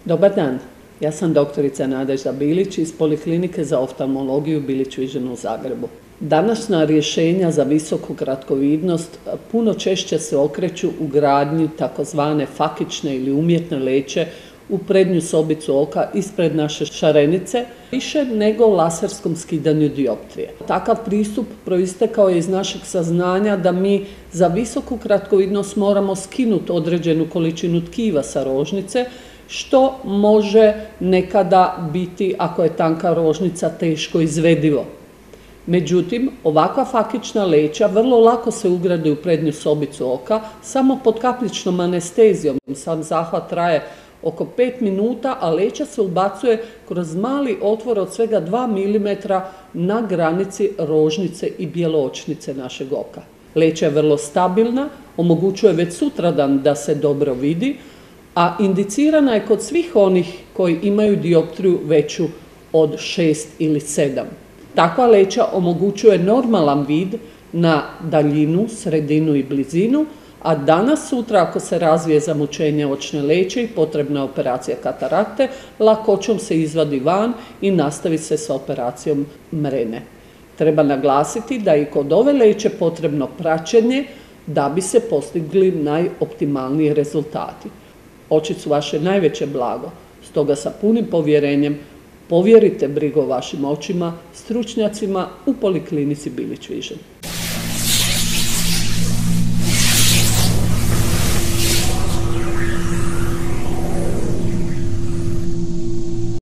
Dobar dan, ja sam doktorica Nadežda Bilić iz Poliklinike za oftalmologiju Bilić Vision u Zagrebu. Današnja rješenja za visoku kratkovidnost puno češće se okreću u gradnju takozvane fakične ili umjetne leće u prednju sobicu oka ispred naše šarenice, više nego laserskom skidanju dioptrije. Takav pristup proistekao je iz našeg saznanja da mi za visoku kratkovidnost moramo skinuti određenu količinu tkiva sa rožnice, što može nekada biti, ako je tanka rožnica, teško izvedivo. Međutim, ovakva fakična leća vrlo lako se ugrade u prednju sobicu oka, samo pod kapljičnom anestezijom. Sam zahvat traje oko 5 minuta, a leća se ubacuje kroz mali otvor od svega 2 mm na granici rožnice i bjeločnice našeg oka. Leća je vrlo stabilna, omogućuje već sutradan da se dobro vidi, a indicirana je kod svih onih koji imaju dioptriju veću od 6 ili 7. Takva leća omogućuje normalan vid na daljinu, sredinu i blizinu, a danas sutra ako se razvije zamućenje očne leće i potrebna operacija katarakte, lakoćom se izvadi van i nastavi se sa operacijom mrene. Treba naglasiti da je i kod ove leće potrebno praćenje da bi se postigli najoptimalniji rezultati. Oči su vaše najveće blago, stoga sa punim povjerenjem povjerite brigu o vašim očima stručnjacima u Poliklinici Bilić Vision.